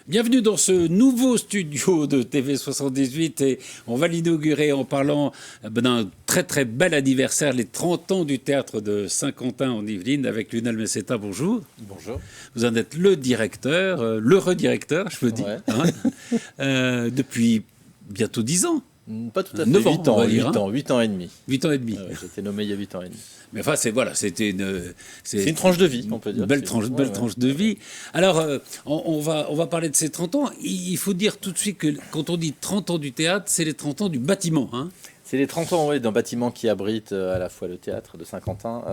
Bienvenue dans ce nouveau studio de TV78 et on va l'inaugurer en parlant d'un très très bel anniversaire, les 30 ans du théâtre de Saint-Quentin en Yvelines avec Lionel Messetta. Bonjour. Bonjour. Vous en êtes le directeur, le redirecteur, je peux dire, depuis bientôt 10 ans. Pas tout à fait, 9 ans, 8 ans, on va dire, 8 ans et demi. 8 ans et demi. J'ai été nommé il y a 8 ans et demi. Mais enfin, c'était c'est une tranche de vie, on peut dire. Belle tranche de vie. Alors, on va parler de ces 30 ans. Il faut dire tout de suite que quand on dit 30 ans du théâtre, c'est les 30 ans du bâtiment. Hein. C'est les 30 ans d'un bâtiment qui abrite à la fois le théâtre de Saint-Quentin,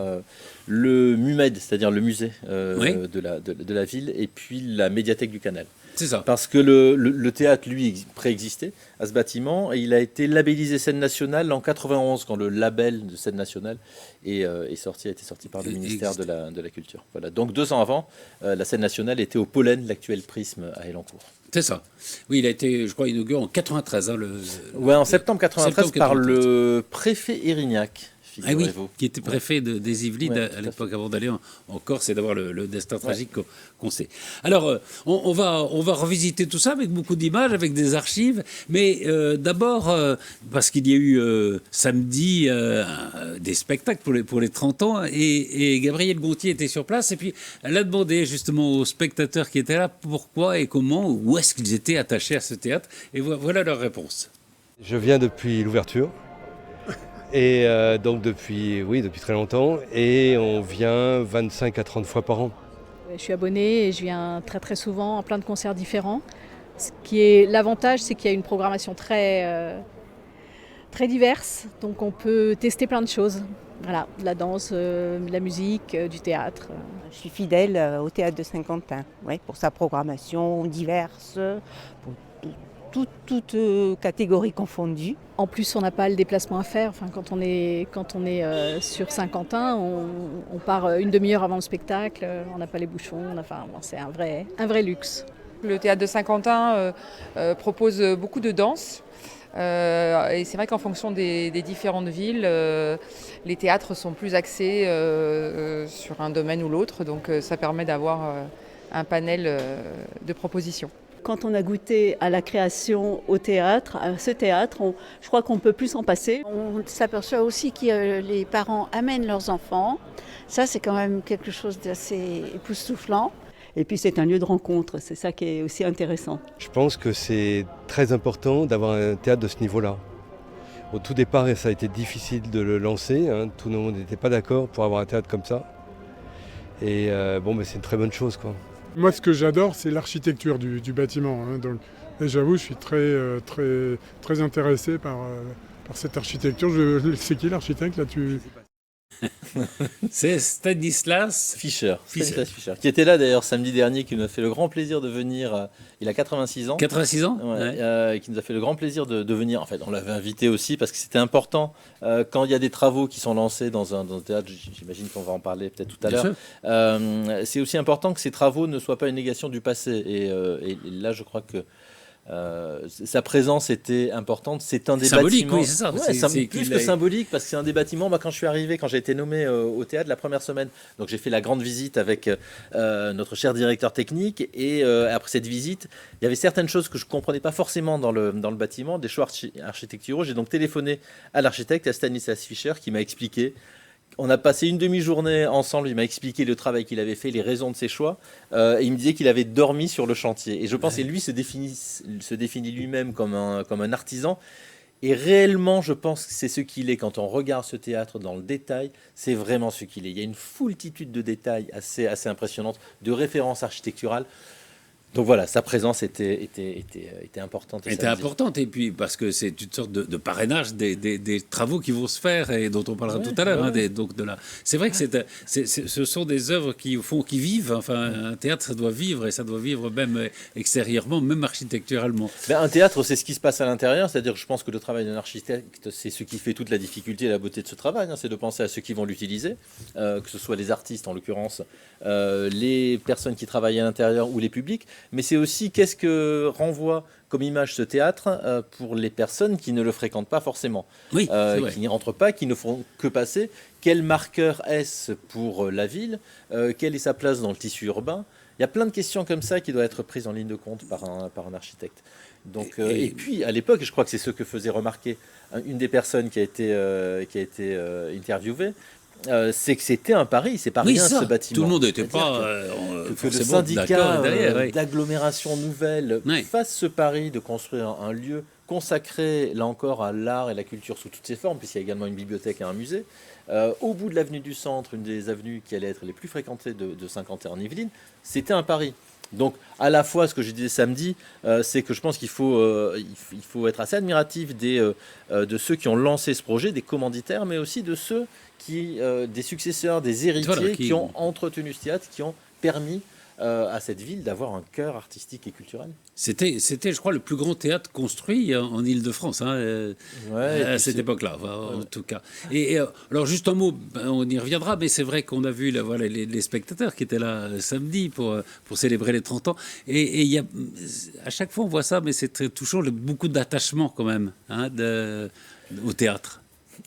le MUMED, c'est-à-dire le musée de la ville, et puis la médiathèque du Canal. C'est ça. Parce que le théâtre, lui, préexistait à ce bâtiment, et il a été labellisé scène nationale en 91, quand le label de scène nationale a été sorti par le ministère de la Culture. Voilà. Donc 2 ans avant, la scène nationale était au Pollen, l'actuel Prisme à Elancourt. C'est ça. Oui, il a été, je crois, inauguré en 93. Hein, en septembre 93 par le préfet Érignac. Ah oui, qui était préfet des Yvelines à l'époque, avant d'aller en Corse et d'avoir le destin tragique qu'on sait. Alors, on va revisiter tout ça avec beaucoup d'images, avec des archives, mais d'abord, parce qu'il y a eu samedi des spectacles pour les 30 ans, et Gabrielle Gontier était sur place, et puis elle a demandé justement aux spectateurs qui étaient là pourquoi et comment, où est-ce qu'ils étaient attachés à ce théâtre, et voilà leur réponse. Je viens depuis l'ouverture. Et donc depuis très longtemps, et on vient 25 à 30 fois par an. Je suis abonnée et je viens très très souvent à plein de concerts différents. L'avantage, c'est qu'il y a une programmation très diverse, donc on peut tester plein de choses. Voilà, de la danse, de la musique, du théâtre. Je suis fidèle au théâtre de Saint-Quentin, pour sa programmation diverse, pour toutes catégories confondues. En plus, on n'a pas le déplacement à faire. Enfin, quand on est sur Saint-Quentin, on part une demi-heure avant le spectacle. On n'a pas les bouchons. C'est un vrai luxe. Le théâtre de Saint-Quentin propose beaucoup de danse. Et c'est vrai qu'en fonction des différentes villes, les théâtres sont plus axés sur un domaine ou l'autre. Donc ça permet d'avoir un panel de propositions. Quand on a goûté à la création au théâtre, à ce théâtre, je crois qu'on ne peut plus s'en passer. On s'aperçoit aussi que les parents amènent leurs enfants. Ça, c'est quand même quelque chose d'assez époustouflant. Et puis c'est un lieu de rencontre, c'est ça qui est aussi intéressant. Je pense que c'est très important d'avoir un théâtre de ce niveau-là. Au tout départ, ça a été difficile de le lancer, tout le monde n'était pas d'accord pour avoir un théâtre comme ça. Et c'est une très bonne chose, quoi. Moi, ce que j'adore, c'est l'architecture du bâtiment. Donc, et j'avoue, je suis très intéressé par cette architecture. C'est qui l'architecte là C'est Stanislas Fischer, qui était là d'ailleurs samedi dernier, qui nous a fait le grand plaisir de venir. Il a 86 ans. 86 ans qui nous a fait le grand plaisir de venir. En fait, on l'avait invité aussi parce que c'était important quand il y a des travaux qui sont lancés dans un théâtre. J'imagine qu'on va en parler peut-être tout à l'heure. C'est aussi important que ces travaux ne soient pas une négation du passé. Et là, je crois que sa présence était importante. C'est un des symbolique, bâtiments. Oui, c'est ça. C'est plus que symbolique parce que c'est un des bâtiments. Quand je suis arrivé, quand j'ai été nommé au théâtre la première semaine, donc j'ai fait la grande visite avec notre cher directeur technique. Et après cette visite, il y avait certaines choses que je comprenais pas forcément dans le bâtiment, des choix architecturaux. J'ai donc téléphoné à l'architecte, à Stanislas Fischer, qui m'a expliqué. On a passé une demi-journée ensemble, il m'a expliqué le travail qu'il avait fait, les raisons de ses choix, et il me disait qu'il avait dormi sur le chantier. Et je pense que lui se définit lui-même comme un artisan, et réellement, je pense que c'est ce qu'il est. Quand on regarde ce théâtre dans le détail, c'est vraiment ce qu'il est. Il y a une foultitude de détails assez impressionnantes, de références architecturales. Donc voilà, sa présence était importante. Était importante, et puis parce que c'est une sorte de parrainage des travaux qui vont se faire et dont on parlera tout à l'heure. C'est vrai que ce sont des œuvres qui vivent. Enfin, un théâtre, ça doit vivre, et ça doit vivre même extérieurement, même architecturalement. Un théâtre, c'est ce qui se passe à l'intérieur. C'est-à-dire que je pense que le travail d'un architecte, c'est ce qui fait toute la difficulté et la beauté de ce travail. C'est de penser à ceux qui vont l'utiliser, que ce soit les artistes en l'occurrence, les personnes qui travaillent à l'intérieur ou les publics. Mais c'est aussi qu'est-ce que renvoie comme image ce théâtre pour les personnes qui ne le fréquentent pas forcément, Oui, c'est vrai. qui n'y rentrent pas, qui ne font que passer. Quel marqueur est-ce pour la ville? Quelle est sa place dans le tissu urbain? Il y a plein de questions comme ça qui doivent être prises en ligne de compte par un architecte. Donc, et puis à l'époque, je crois que c'est ce que faisait remarquer une des personnes qui a été interviewée, c'est que c'était un pari, c'est pas Oui, rien ça. ce bâtiment. Tout le monde n'était pas que le forcément syndicat d'accord derrière, oui. d'agglomération nouvelle Oui. fasse ce pari de construire un lieu consacré, là encore, à l'art et la culture sous toutes ses formes, puisqu'il y a également une bibliothèque et un musée, au bout de l'avenue du Centre, une des avenues qui allait être les plus fréquentées de Saint-Quentin-en-Yvelines. C'était un pari. Donc, à la fois, ce que je disais samedi, c'est que je pense qu'il faut être assez admiratif de ceux qui ont lancé ce projet, des commanditaires, mais aussi de ceux des successeurs, des héritiers Voilà, qui ont entretenu ce théâtre, qui ont permis à cette ville d'avoir un cœur artistique et culturel. C'était, je crois, le plus grand théâtre construit en Île-de-France à cette époque-là, en tout cas. Et alors, juste un mot, on y reviendra, mais c'est vrai qu'on a vu les spectateurs qui étaient là samedi pour célébrer les 30 ans. Et il y a, à chaque fois, on voit ça, mais c'est très touchant, beaucoup d'attachement quand même au théâtre.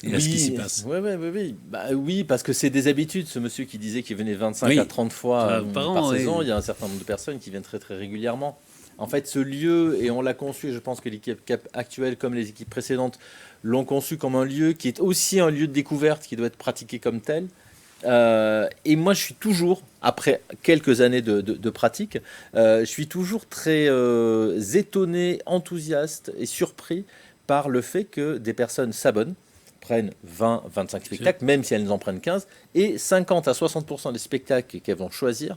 Et à ce qui s'y passe. Oui. Oui, parce que c'est des habitudes. Ce monsieur qui disait qu'il venait 25 à 30 fois par saison, il y a un certain nombre de personnes qui viennent très très régulièrement. En fait, ce lieu, et on l'a conçu, je pense que l'équipe actuelle comme les équipes précédentes l'ont conçu comme un lieu qui est aussi un lieu de découverte qui doit être pratiqué comme tel. Et moi, je suis toujours, après quelques années de pratique, je suis toujours très étonné, enthousiaste et surpris par le fait que des personnes s'abonnent, prennent 20, 25 spectacles, même si elles en prennent 15, et 50 à 60% des spectacles qu'elles vont choisir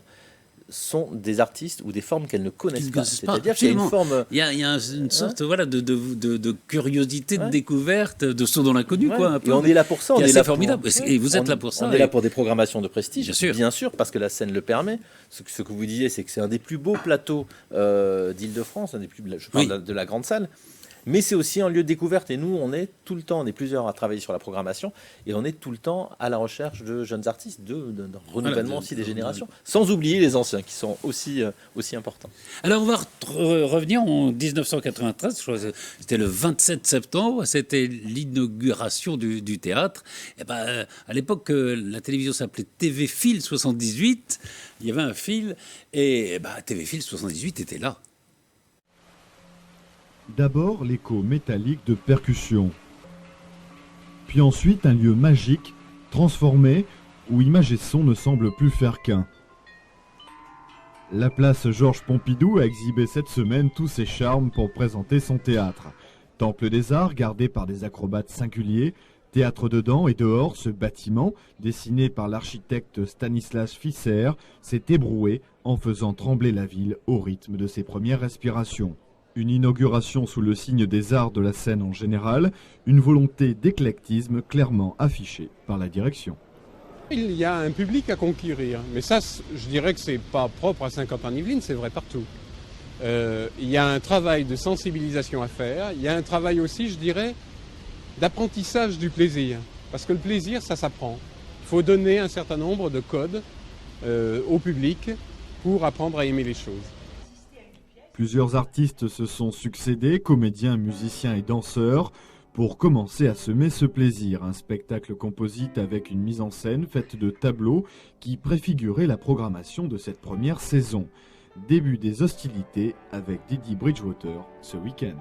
sont des artistes ou des formes qu'elles ne connaissent pas. C'est-à-dire qu'il y a une forme... Il y a une sorte de curiosité, de découverte, de saut dans l'inconnu. Un peu, et on est là pour ça. On est là formidable. Et vous êtes là pour ça. On est là pour des programmations de prestige, bien sûr, parce que la scène le permet. Ce que vous disiez, c'est que c'est un des plus beaux plateaux d'Île-de-France, je parle de la grande salle. Mais c'est aussi un lieu de découverte et nous, on est plusieurs à travailler sur la programmation et on est tout le temps à la recherche de jeunes artistes, de renouvellement aussi des générations, sans oublier les anciens qui sont aussi importants. Alors on va revenir en 1993, je crois que c'était le 27 septembre, c'était l'inauguration du théâtre. Et à l'époque, la télévision s'appelait TV Fil 78, il y avait un fil et TV Fil 78 était là. D'abord l'écho métallique de percussion, puis ensuite un lieu magique, transformé, où image et son ne semblent plus faire qu'un. La place Georges Pompidou a exhibé cette semaine tous ses charmes pour présenter son théâtre. Temple des arts gardé par des acrobates singuliers, théâtre dedans et dehors, ce bâtiment, dessiné par l'architecte Stanislas Fisser, s'est ébroué en faisant trembler la ville au rythme de ses premières respirations. Une inauguration sous le signe des arts de la scène en général, une volonté d'éclectisme clairement affichée par la direction. Il y a un public à conquérir, mais ça, je dirais que c'est pas propre à Saint-Quentin-en-Yvelines, c'est vrai partout. Il y a un travail de sensibilisation à faire, il y a un travail aussi, je dirais, d'apprentissage du plaisir, parce que le plaisir, ça s'apprend. Il faut donner un certain nombre de codes au public pour apprendre à aimer les choses. Plusieurs artistes se sont succédés, comédiens, musiciens et danseurs, pour commencer à semer ce plaisir. Un spectacle composite avec une mise en scène faite de tableaux qui préfigurait la programmation de cette première saison. Début des hostilités avec Didi Bridgewater ce week-end.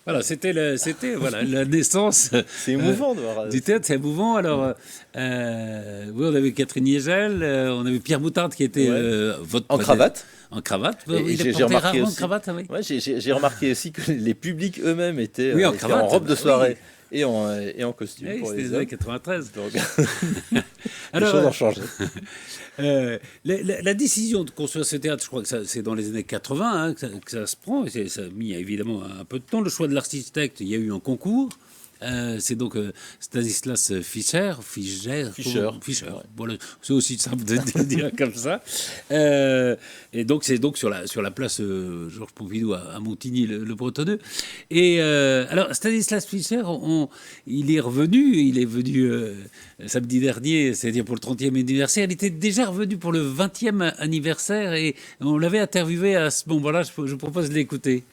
Voilà, c'était la naissance. C'est émouvant de voir du théâtre, c'est émouvant. Alors, oui, on avait Catherine Niegel, on avait Pierre Moutarde qui était en cravate. En cravate. J'ai remarqué aussi. Cravate, oui. Ouais, j'ai remarqué aussi que les publics eux-mêmes étaient, en robe de soirée. Et en costume. Oui, pour c'était les les années hommes. 93. Les choses ont changé. La décision de construire ce théâtre, je crois que c'est dans les années 80 que ça se prend. Et ça a mis évidemment un peu de temps. Le choix de l'architecte, il y a eu un concours. C'est donc Stanislas Fischer. Voilà, c'est aussi simple de le dire comme ça. Et donc c'est donc sur la place Georges Pompidou à Montigny, le Bretonneux. Et alors Stanislas Fischer, il est venu samedi dernier, c'est-à-dire pour le 30e anniversaire. Il était déjà revenu pour le 20e anniversaire et on l'avait interviewé à ce moment-là. Je vous propose de l'écouter.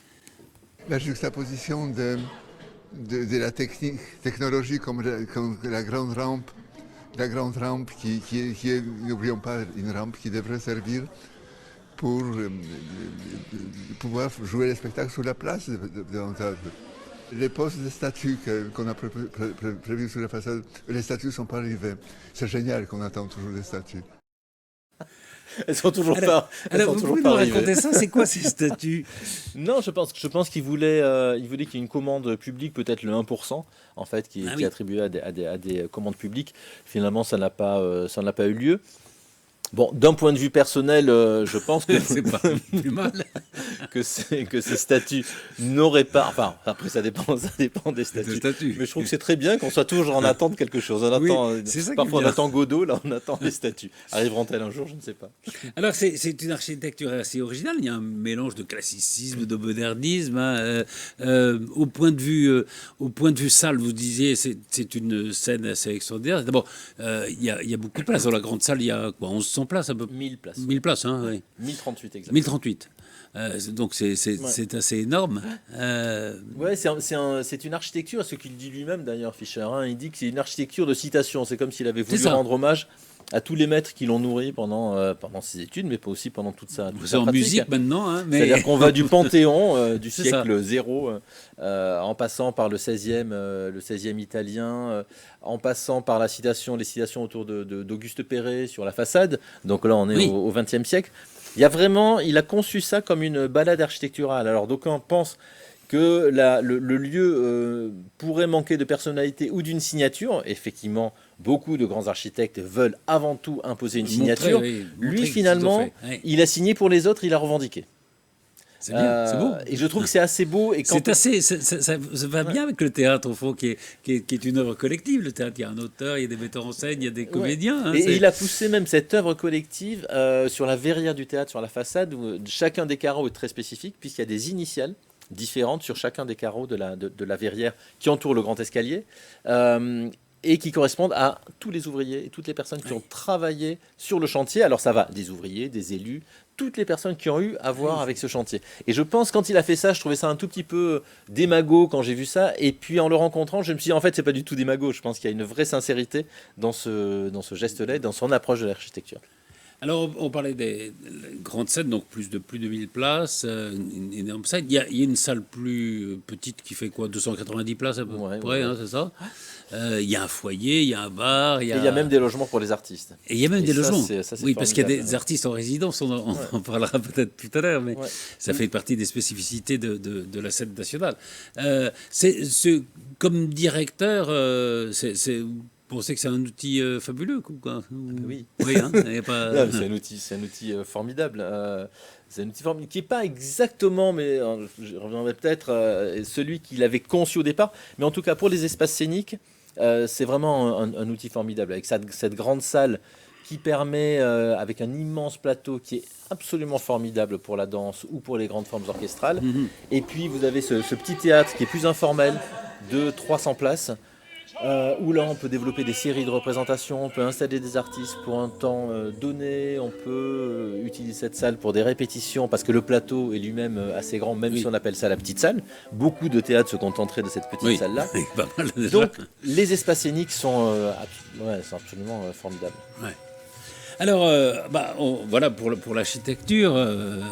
La juxtaposition de la technologie comme la grande rampe qui est, n'oublions pas, une rampe qui devrait servir pour pouvoir jouer les spectacles sur la place devant le théâtre. Les postes de statues qu'on a prévus sur la façade, les statues ne sont pas arrivées. C'est génial qu'on attend toujours des statues. Elles sont toujours pas. Alors, vous pouvez nous raconter ça? C'est quoi ces statuts? Non, je pense qu'il voulait qu'il y ait une commande publique, peut-être le 1%, en fait, qui est attribué à des commandes publiques. Finalement, ça n'a pas eu lieu. Bon, d'un point de vue personnel, je pense que c'est pas plus mal que ces statuts n'auraient pas. Enfin, après ça dépend des statuts. Mais je trouve que c'est très bien qu'on soit toujours en attente de quelque chose. On attend, parfois on attend Godot, là on attend les statuts. Arriveront-elles un jour? Je ne sais pas. Alors c'est une architecture assez originale. Il y a un mélange de classicisme, de modernisme. Au point de vue salle, vous disiez, c'est une scène assez extraordinaire. D'abord, il y a beaucoup de place dans la grande salle. Il y a quoi, 1100 places, un peu. 1000 places. 1000 places, hein, oui. 1038 exactement. 1038. Donc c'est assez énorme. Ouais, c'est une architecture, ce qu'il dit lui-même d'ailleurs, Fischer. Hein, il dit que c'est une architecture de citation. C'est comme s'il avait voulu rendre hommage à tous les maîtres qui l'ont nourri pendant ses études, mais pas aussi pendant toute sa pratique. C'est en musique maintenant. Hein, mais... C'est-à-dire qu'on va du Panthéon du siècle 0, en passant par le 16e italien, en passant par les citations autour d'Auguste Perret sur la façade. Donc là, on est au XXe siècle. Il a conçu ça comme une balade architecturale. Alors d'aucuns pensent que le lieu pourrait manquer de personnalité ou d'une signature. Effectivement, beaucoup de grands architectes veulent avant tout imposer une signature. Lui, finalement, il a signé pour les autres, il a revendiqué. C'est bien, c'est beau. Et je trouve que c'est assez beau. Et quand ça va bien avec le théâtre, au fond, qui est une œuvre collective. Le théâtre, il y a un auteur, il y a des metteurs en scène, il y a des comédiens. Hein, et il a poussé même cette œuvre collective sur la verrière du théâtre, sur la façade, où chacun des carreaux est très spécifique, puisqu'il y a des initiales différentes sur chacun des carreaux de la verrière qui entoure le grand escalier. Et qui correspondent à tous les ouvriers et toutes les personnes qui ont travaillé sur le chantier. Alors ça va des ouvriers, des élus, toutes les personnes qui ont eu à voir avec ce chantier. Et je pense, quand il a fait ça, je trouvais ça un tout petit peu démago quand j'ai vu ça. Et puis en le rencontrant, je me suis dit, en fait, c'est pas du tout démago. Je pense qu'il y a une vraie sincérité dans ce geste-là, dans son approche de l'architecture. Alors, on parlait des grandes scènes, donc plus de 1000 places, une énorme salle. Il y a une salle plus petite qui fait quoi, 290 places à peu près, hein, c'est ça. Il y a un foyer, il y a un bar. Il y a même des logements pour les artistes. Et il y a même des logements. Ça, oui, parce qu'il y a des artistes en résidence, on en parlera peut-être tout à l'heure, mais ça fait partie des spécificités de la scène nationale. Comme directeur, vous pensez que c'est un outil fabuleux, quoi? Oui. Hein, c'est un outil formidable. C'est un outil formidable qui n'est pas exactement, mais je reviendrai peut-être, celui qu'il avait conçu au départ. Mais en tout cas, pour les espaces scéniques, c'est vraiment un outil formidable. Avec cette grande salle qui permet, avec un immense plateau qui est absolument formidable pour la danse ou pour les grandes formes orchestrales. Et puis, vous avez ce petit théâtre qui est plus informel, de 300 places. Où là on peut développer des séries de représentations, on peut installer des artistes pour un temps donné, on peut utiliser cette salle pour des répétitions parce que le plateau est lui-même assez grand, même si on appelle ça la petite salle. Beaucoup de théâtres se contenteraient de cette petite salle-là. Pas mal déjà. Donc les espaces scéniques sont absolument formidables. Ouais. Alors, voilà pour l'architecture.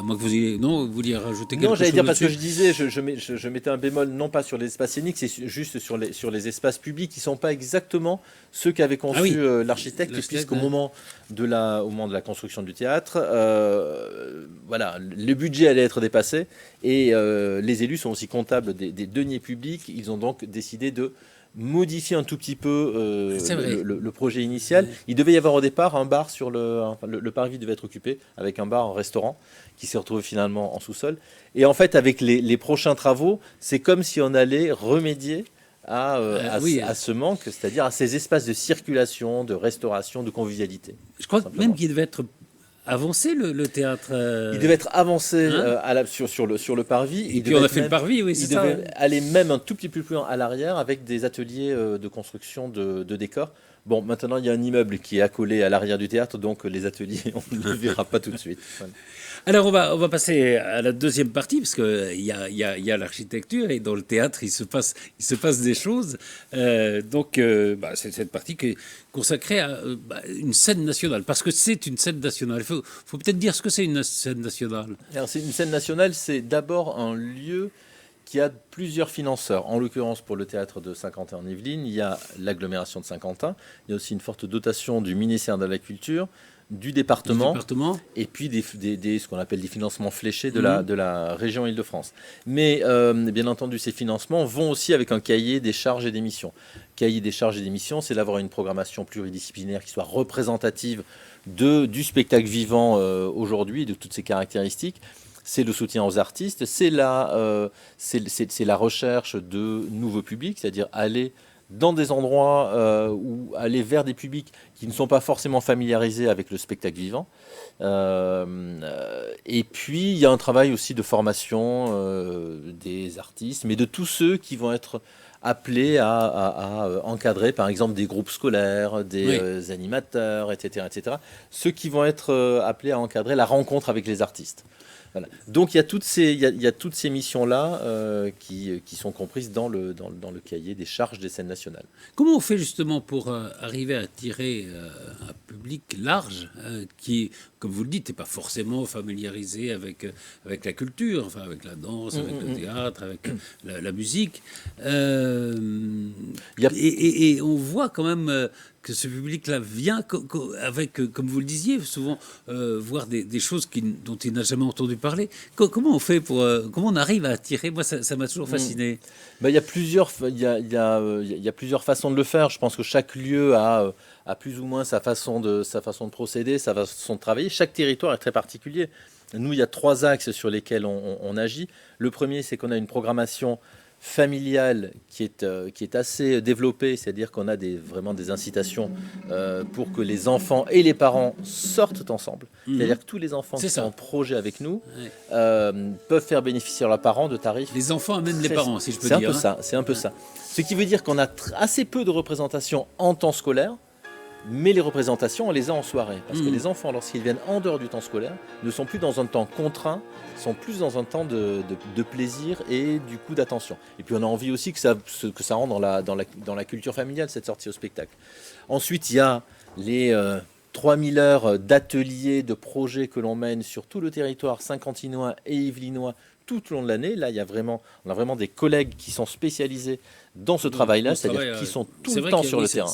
Moi que vous vouliez rajouter quelque chose. Non, j'allais dire parce que je disais, je mettais un bémol non pas sur les espaces scéniques, c'est juste sur les espaces publics qui ne sont pas exactement ceux qu'avait conçu l'architecte, puisqu'au moment de la construction du théâtre, le budget allait être dépassé et les élus sont aussi comptables des deniers publics. Ils ont donc décidé de modifier un tout petit peu le projet initial. Il devait y avoir au départ un bar sur le parvis devait être occupé avec un bar, un restaurant qui s'est retrouvé finalement en sous-sol. Et en fait, avec les prochains travaux, c'est comme si on allait remédier à ce manque, c'est-à-dire à ces espaces de circulation, de restauration, de convivialité. Je crois même qu'il devait être avancé le théâtre. Il devait être avancé sur le parvis. Et puis on a fait le parvis, oui, c'est ça. Il devait aller même un tout petit peu plus loin à l'arrière avec des ateliers de construction de décors. Bon, maintenant il y a un immeuble qui est accolé à l'arrière du théâtre, donc les ateliers, on ne les verra pas tout de suite. Voilà. Alors on va passer à la deuxième partie, parce qu'il y a l'architecture, et dans le théâtre il se passe des choses. C'est cette partie qui est consacrée à une scène nationale, parce que c'est une scène nationale. Il faut peut-être dire ce que c'est une scène nationale. Alors, c'est une scène nationale, c'est d'abord un lieu qui a plusieurs financeurs. En l'occurrence, pour le théâtre de Saint-Quentin-en-Yvelines, il y a l'agglomération de Saint-Quentin, il y a aussi une forte dotation du ministère de la Culture, du département, et puis ce qu'on appelle des financements fléchés de la région Île-de-France. Mais bien entendu, ces financements vont aussi avec un cahier des charges et des missions. Cahier des charges et des missions, c'est d'avoir une programmation pluridisciplinaire qui soit représentative du spectacle vivant aujourd'hui, de toutes ses caractéristiques. C'est le soutien aux artistes, c'est la recherche de nouveaux publics, c'est-à-dire aller dans des endroits ou aller vers des publics qui ne sont pas forcément familiarisés avec le spectacle vivant. Et puis, il y a un travail aussi de formation des artistes, mais de tous ceux qui vont être appelés à encadrer, par exemple, des groupes scolaires, des animateurs, etc., etc. Ceux qui vont être appelés à encadrer la rencontre avec les artistes. Voilà. Donc il y a toutes ces missions-là qui sont comprises dans le cahier des charges des scènes nationales. Comment on fait justement pour arriver à attirer un public large qui, comme vous le dites, n'est pas forcément familiarisé avec la culture, enfin avec la danse, avec le théâtre, avec la musique et on voit quand même que ce public-là vient avec, comme vous le disiez, souvent voir des choses dont il n'a jamais entendu parler. Comment on fait comment on arrive à attirer? Moi, ça m'a toujours fasciné. Il y a plusieurs façons de le faire. Je pense que chaque lieu a plus ou moins sa façon de procéder, sa façon de travailler. Chaque territoire est très particulier. Nous, il y a 3 axes sur lesquels on agit. Le premier, c'est qu'on a une programmation familiale qui est assez développée, c'est-à-dire qu'on a vraiment des incitations pour que les enfants et les parents sortent ensemble. C'est-à-dire que tous les enfants qui sont en projet avec nous peuvent faire bénéficier leurs parents de tarifs. Les enfants amènent les parents, si je peux dire. C'est un peu ça. Ce qui veut dire qu'on a assez peu de représentations en temps scolaire, mais les représentations, on les a en soirée. Parce que les enfants, lorsqu'ils viennent en dehors du temps scolaire, ne sont plus dans un temps contraint, sont plus dans un temps de plaisir et du coup d'attention. Et puis on a envie aussi que ça rentre dans la culture familiale, cette sortie au spectacle. Ensuite, il y a les 3000 heures d'ateliers, de projets que l'on mène sur tout le territoire saint-quentinois et yvelinois tout au long de l'année. Là, on a vraiment des collègues qui sont spécialisés dans ce travail-là, c'est-à-dire qui sont tout le temps sur le terrain.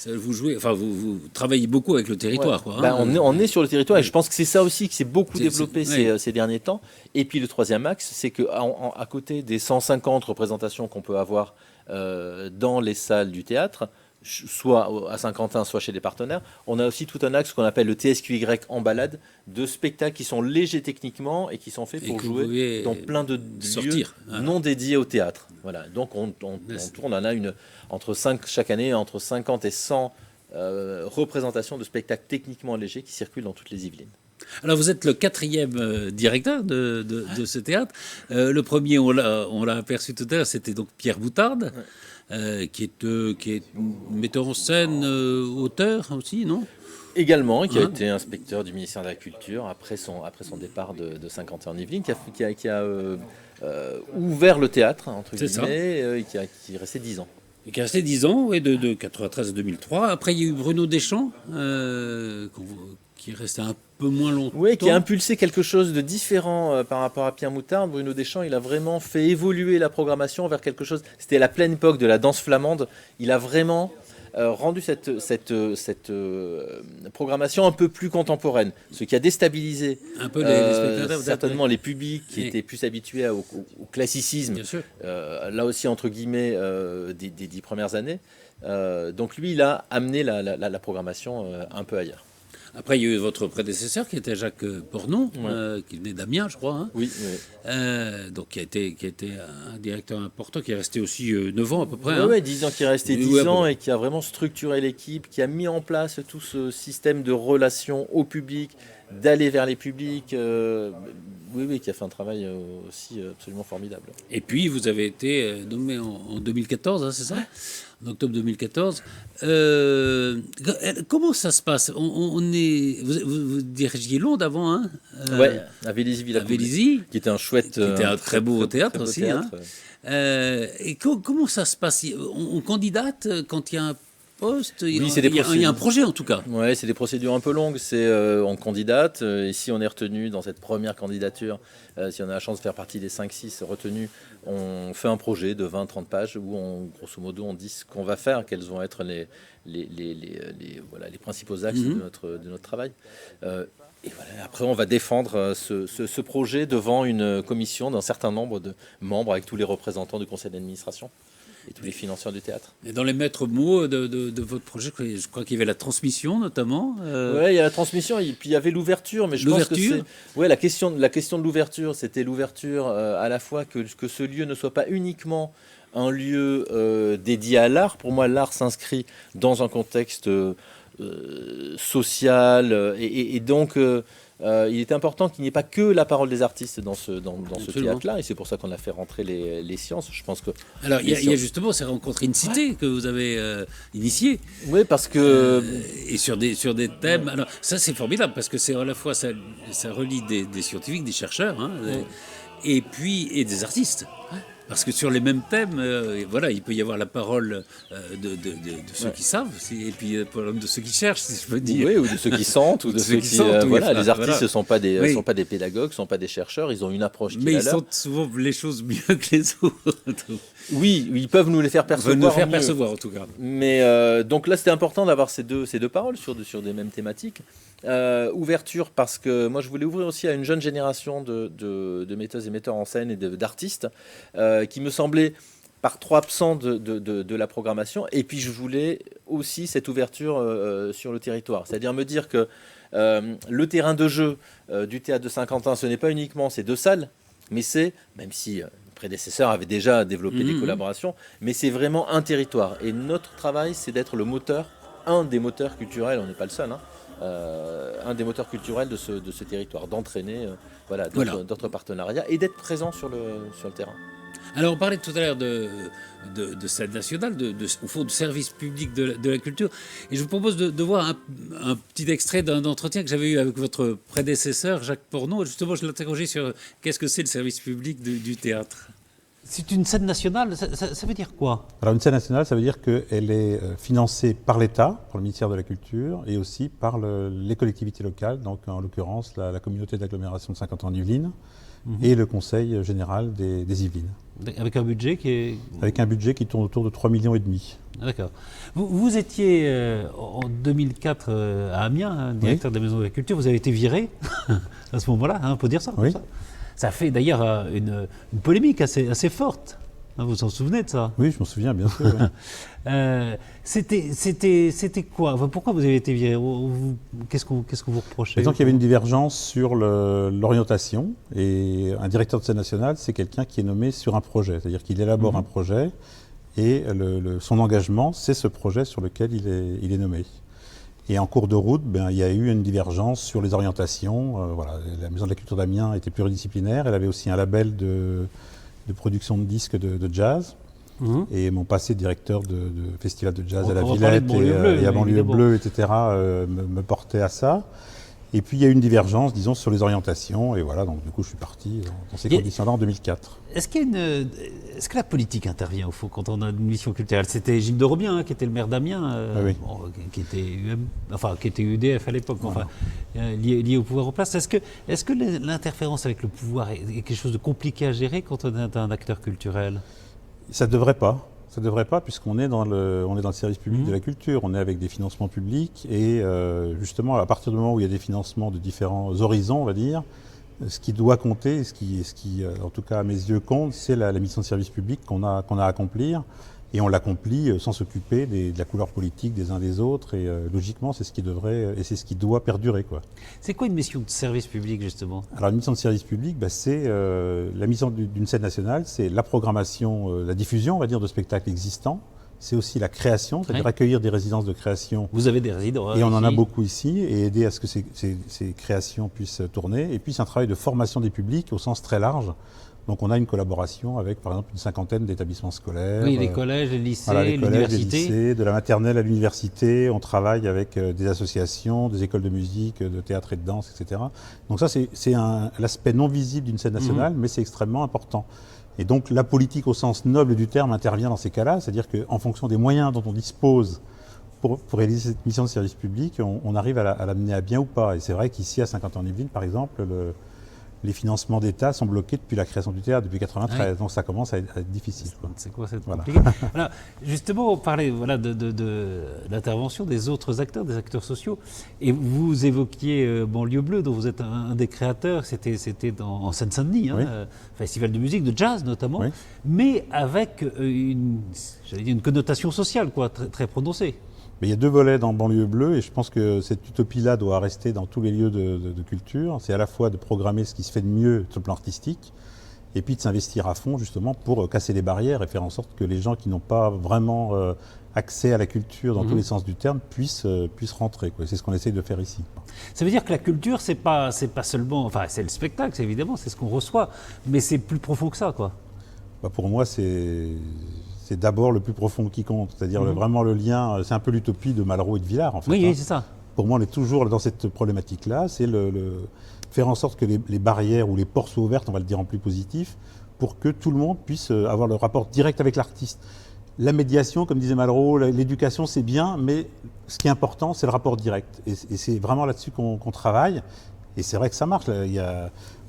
Vous travaillez beaucoup avec le territoire. On est sur le territoire et je pense que c'est ça aussi qui s'est beaucoup développé ces derniers temps. Et puis le troisième axe, c'est qu'à côté des 150 représentations qu'on peut avoir dans les salles du théâtre, soit à Saint-Quentin, soit chez des partenaires, on a aussi tout un axe qu'on appelle le TSQY en balade, de spectacles qui sont légers techniquement et qui sont faits pour jouer dans plein de lieux non dédiés au théâtre. Voilà. Donc on tourne, on a chaque année entre 50 et 100 représentations de spectacles techniquement légers qui circulent dans toutes les Yvelines. Alors vous êtes le 4e directeur de ce théâtre. Le premier, on l'a aperçu tout à l'heure, c'était donc Pierre Boutarde. Qui est metteur en scène, auteur aussi, non? Également, qui a été inspecteur du ministère de la Culture après son départ de Saint-Quentin-en-Yvelines, qui a ouvert le théâtre, entre guillemets, qui est resté 10 ans. Et qui est resté 10 ans, oui, de 1993 à 2003. Après, il y a eu Bruno Deschamps, qui est resté un peu moins longtemps. Oui, qui a impulsé quelque chose de différent par rapport à Pierre Boutarde. Bruno Deschamps, il a vraiment fait évoluer la programmation vers quelque chose. C'était la pleine époque de la danse flamande. Il a vraiment rendu cette programmation un peu plus contemporaine, ce qui a déstabilisé un peu les spectateurs, certainement les publics qui étaient plus habitués au classicisme, là aussi entre guillemets des 10 premières années. Donc lui, il a amené la programmation un peu ailleurs. Après, il y a eu votre prédécesseur qui était Jacques Pornon, qui venait d'Amiens, je crois. Hein. Oui. Donc, qui a été un directeur important, qui est resté aussi 9 ans à peu près. Oui, 10 ans, qui est resté 10 ans et qui a vraiment structuré l'équipe, qui a mis en place tout ce système de relations au public, d'aller vers les publics. Qui a fait un travail aussi absolument formidable. Et puis, vous avez été nommé en 2014, hein, c'est ça ? En octobre 2014. Comment ça se passe ? Vous dirigiez Londres avant, hein ? À Vélizy, qui était un chouette... Qui était un très beau théâtre aussi. Théâtre. Et comment ça se passe ? On candidate quand il y a un poste, il y a un projet en tout cas. Oui, c'est des procédures un peu longues. On candidate. Ici, on est retenu dans cette première candidature. Si on a la chance de faire partie des 5-6 retenus, on fait un projet de 20-30 pages où, grosso modo, on dit ce qu'on va faire, quels vont être les principaux axes de notre travail. Et voilà, après, on va défendre ce projet devant une commission d'un certain nombre de membres avec tous les représentants du conseil d'administration et tous les financeurs du théâtre. Et dans les maîtres mots de votre projet, je crois qu'il y avait la transmission notamment. Oui, il y a la transmission et puis il y avait l'ouverture, mais je pense que c'est la question de l'ouverture, c'était l'ouverture à la fois que ce lieu ne soit pas uniquement un lieu dédié à l'art. Pour moi, l'art s'inscrit dans un contexte social et donc il était important qu'il n'y ait pas que la parole des artistes dans ce théâtre-là, et c'est pour ça qu'on a fait rentrer les sciences. Je pense que alors il y a justement ces rencontres in cité que vous avez initiées. Oui, parce que et sur des thèmes. Alors ça c'est formidable parce que c'est à la fois ça relie des scientifiques, des chercheurs, hein, et des artistes. Parce que sur les mêmes thèmes, il peut y avoir la parole de ceux qui savent, et puis de ceux qui cherchent, si je peux dire. Oui, ou de ceux qui sentent, ou de ceux qui sentent. Les artistes ne sont pas des pédagogues, ne sont pas des chercheurs, ils ont une approche qui est la leur. Mais ils sentent souvent les choses mieux que les autres. Oui, ils peuvent nous les faire percevoir. Ils peuvent nous faire percevoir, en tout cas. Mais donc là, c'était important d'avoir ces deux paroles sur des mêmes thématiques. Ouverture, parce que moi je voulais ouvrir aussi à une jeune génération de metteuses et metteurs en scène et d'artistes qui me semblaient par trop absents de la programmation, et puis je voulais aussi cette ouverture sur le territoire, c'est-à-dire me dire que le terrain de jeu du théâtre de Saint-Quentin, ce n'est pas uniquement ces 2 salles, mais c'est, même si le prédécesseur avait déjà développé des collaborations, mais c'est vraiment un territoire, et notre travail c'est d'être le moteur, un des moteurs culturels, on n'est pas le seul, un des moteurs culturels de ce territoire, d'entraîner d'autres partenariats et d'être présent sur le terrain. Alors on parlait tout à l'heure de scène nationale, au fond de service public de la culture, et je vous propose de voir un petit extrait d'un entretien que j'avais eu avec votre prédécesseur Jacques Pornon. Justement, je l'interrogeais sur qu'est-ce que c'est le service public du théâtre. C'est une scène nationale, ça veut dire quoi ? Alors une scène nationale, ça veut dire qu'elle est financée par l'État, par le ministère de la Culture, et aussi par les collectivités locales, donc en l'occurrence la communauté d'agglomération de Saint-Quentin-en-Yvelines et le conseil général des Yvelines. Avec un budget qui est... Avec un budget qui tourne autour de 3,5 millions. D'accord. Vous étiez en 2004 à Amiens, directeur de la Maison de la Culture, vous avez été viré à ce moment-là, on peut dire ça, oui. Ça a fait d'ailleurs une polémique assez forte. Vous vous en souvenez de ça ? Oui, je m'en souviens, bien sûr. Oui. C'était quoi ? Pourquoi vous avez été viré ? Qu'est-ce qu'on vous reprochait ? Donc il y avait une divergence sur l'orientation. Et un directeur de scène nationale, c'est quelqu'un qui est nommé sur un projet. C'est-à-dire qu'il élabore un projet et son engagement, c'est ce projet sur lequel il est nommé. Et en cours de route, il y a eu une divergence sur les orientations. La Maison de la Culture d'Amiens était pluridisciplinaire. Elle avait aussi un label de production de disques de jazz. Et mon passé de directeur de festival de jazz à la Villette et à Banlieue Bleue, etc., me portait à ça. Et puis il y a eu une divergence, disons, sur les orientations. Et voilà, donc du coup, je suis parti dans ces conditions-là en 2004. Est-ce que la politique intervient au fond quand on a une mission culturelle ? C'était Gilles de Robien qui était le maire d'Amiens, qui était UDF à l'époque, lié au pouvoir en place. Est-ce que l'interférence avec le pouvoir est quelque chose de compliqué à gérer quand on est un acteur culturel ? Ça ne devrait pas. Ça ne devrait pas, puisqu'on est dans le service public de la culture, on est avec des financements publics, et justement, à partir du moment où il y a des financements de différents horizons, on va dire, ce qui doit compter, ce qui en tout cas à mes yeux compte, c'est la mission de service public qu'on a à accomplir. Et on l'accomplit sans s'occuper de la couleur politique des uns des autres. Et logiquement, c'est ce qui devrait et c'est ce qui doit perdurer, quoi. C'est quoi une mission de service public, justement? Alors, une mission de service public, c'est la mission d'une scène nationale, c'est la programmation, la diffusion, on va dire, de spectacles existants. C'est aussi la création, c'est-à-dire accueillir des résidences de création. Vous avez des résidents et on en a beaucoup ici, et aider à ce que ces créations puissent tourner. Et puis, c'est un travail de formation des publics au sens très large. Donc on a une collaboration avec, par exemple, une cinquantaine d'établissements scolaires. Oui, les collèges, les lycées, voilà, l'université. Les lycées, de la maternelle à l'université. On travaille avec des associations, des écoles de musique, de théâtre et de danse, etc. Donc ça, c'est l'aspect non visible d'une scène nationale, mais c'est extrêmement important. Et donc la politique au sens noble du terme intervient dans ces cas-là, c'est-à-dire qu'en fonction des moyens dont on dispose pour réaliser cette mission de service public, on arrive à l'amener à bien ou pas. Et c'est vrai qu'ici, à Saint-Quentin-en-Yvelines, par exemple, les financements d'État sont bloqués depuis la création du théâtre, depuis 1993. Oui. Donc ça commence à être difficile. C'est quoi cette compliqué. Alors, justement, on parlait de l'intervention des autres acteurs, des acteurs sociaux. Et vous évoquiez Banlieue Bleue, dont vous êtes un des créateurs. C'était en Seine-Saint-Denis, oui. Festival de musique, de jazz notamment, oui. mais avec une connotation sociale, quoi, très, très prononcée. Mais il y a 2 volets dans Banlieue Bleue et je pense que cette utopie-là doit rester dans tous les lieux de culture. C'est à la fois de programmer ce qui se fait de mieux sur le plan artistique et puis de s'investir à fond justement pour casser les barrières et faire en sorte que les gens qui n'ont pas vraiment accès à la culture dans tous les sens du terme puissent rentrer, quoi. C'est ce qu'on essaye de faire ici. Ça veut dire que la culture, c'est pas seulement... Enfin, c'est le spectacle, évidemment, c'est ce qu'on reçoit, mais c'est plus profond que ça, quoi. Bah pour moi, c'est d'abord le plus profond qui compte, c'est-à-dire vraiment le lien, c'est un peu l'utopie de Malraux et de Villard en fait. Oui, c'est ça. Pour moi, on est toujours dans cette problématique-là, c'est faire en sorte que les barrières ou les portes soient ouvertes, on va le dire en plus positif, pour que tout le monde puisse avoir le rapport direct avec l'artiste. La médiation, comme disait Malraux, l'éducation c'est bien, mais ce qui est important, c'est le rapport direct. Et c'est vraiment là-dessus qu'on travaille. Et c'est vrai que ça marche.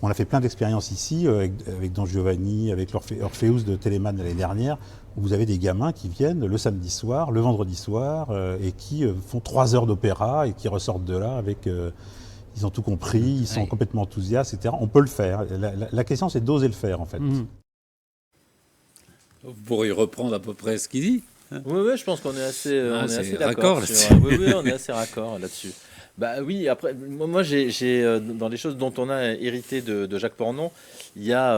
On a fait plein d'expériences ici, avec Don Giovanni, avec l'Orpheus de Telemann l'année dernière, où vous avez des gamins qui viennent le samedi soir, le vendredi soir, et qui font 3 heures d'opéra et qui ressortent de là avec... ils ont tout compris, ils sont complètement enthousiastes, etc. On peut le faire. La question, c'est d'oser le faire, en fait. Vous pourriez reprendre à peu près ce qu'il dit. Oui, je pense qu'on est assez, assez d'accord là-dessus. Oui, on est assez raccord là-dessus. Bah oui, après, moi j'ai dans les choses dont on a hérité de Jacques Pornon, il y a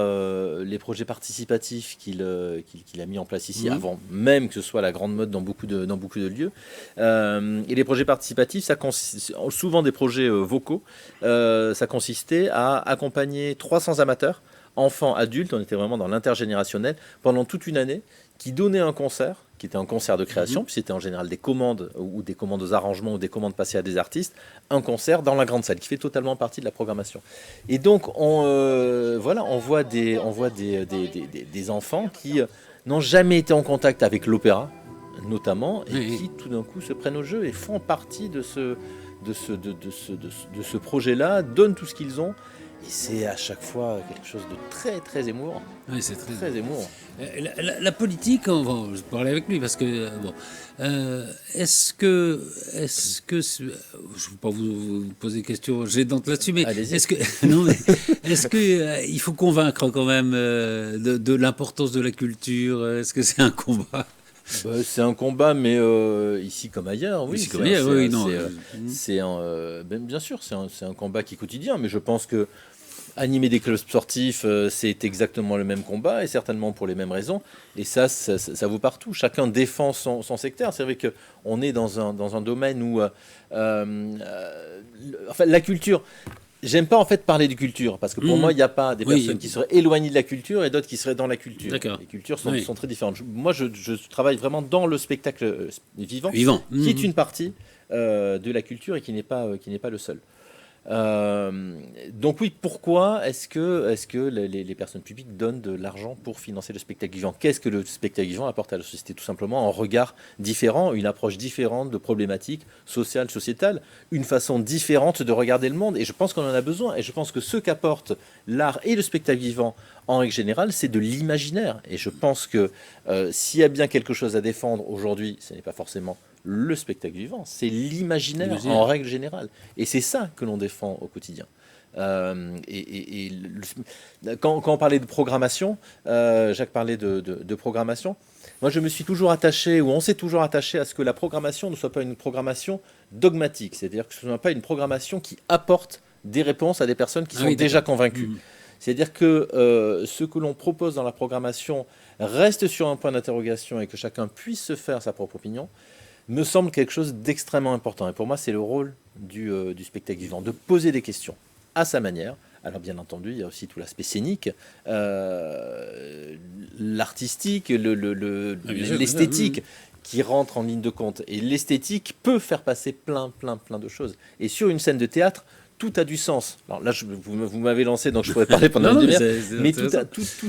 les projets participatifs qu'il a mis en place ici, avant même que ce soit la grande mode dans beaucoup de lieux. Et les projets participatifs, ça consiste souvent des projets vocaux. Ça consistait à accompagner 300 amateurs, enfants, adultes, on était vraiment dans l'intergénérationnel, pendant toute une année, qui donnaient un concert, qui était un concert de création, puis c'était en général des commandes ou des commandes aux arrangements ou des commandes passées à des artistes, un concert dans la grande salle qui fait totalement partie de la programmation. Et donc on voit des enfants qui n'ont jamais été en contact avec l'opéra, notamment, et qui tout d'un coup se prennent au jeu et font partie de ce projet-là, donnent tout ce qu'ils ont. Et c'est à chaque fois quelque chose de très très émouvant. Oui, c'est très émouvant. La politique, on va parler avec lui parce que est-ce que je ne veux pas vous poser des questions gênantes là-dessus, mais est-ce que il faut convaincre quand même de l'importance de la culture? Est-ce que c'est un combat? C'est un combat, mais ici comme ailleurs, oui. Bien sûr, c'est un combat qui est quotidien, mais je pense que animer des clubs sportifs, c'est exactement le même combat et certainement pour les mêmes raisons. Et ça vaut partout. Chacun défend son secteur. C'est vrai qu'on est dans un domaine où la culture... J'aime pas en fait parler de culture parce que pour moi il n'y a pas des personnes qui seraient éloignées de la culture et d'autres qui seraient dans la culture. Les cultures sont très différentes. Moi je travaille vraiment dans le spectacle vivant. Qui est une partie de la culture et qui n'est pas le seul. Donc oui, pourquoi est-ce que les personnes publiques donnent de l'argent pour financer le spectacle vivant? Qu'est-ce que le spectacle vivant apporte à la société? Tout simplement un regard différent, une approche différente de problématiques sociales, sociétales, une façon différente de regarder le monde, et je pense qu'on en a besoin, et je pense que ce qu'apporte l'art et le spectacle vivant en règle générale, c'est de l'imaginaire, et je pense que s'il y a bien quelque chose à défendre aujourd'hui, ce n'est pas forcément le spectacle vivant, c'est l'imaginaire en règle générale. Et c'est ça que l'on défend au quotidien. Quand on parlait de programmation, Jacques parlait de programmation, Moi, je me suis toujours attaché, ou on s'est toujours attaché à ce que la programmation ne soit pas une programmation dogmatique, c'est-à-dire que ce ne soit pas une programmation qui apporte des réponses à des personnes qui sont déjà convaincues. C'est-à-dire que ce que l'on propose dans la programmation reste sur un point d'interrogation et que chacun puisse se faire sa propre opinion, me semble quelque chose d'extrêmement important. Et pour moi, c'est le rôle du spectacle vivant, de poser des questions à sa manière. Alors bien entendu, il y a aussi tout l'aspect scénique, l'artistique, l'esthétique qui rentre en ligne de compte. Et l'esthétique peut faire passer plein de choses. Et sur une scène de théâtre, tout a du sens. Alors là, vous m'avez lancé, donc je pourrais parler pendant une demi-heure, mais tout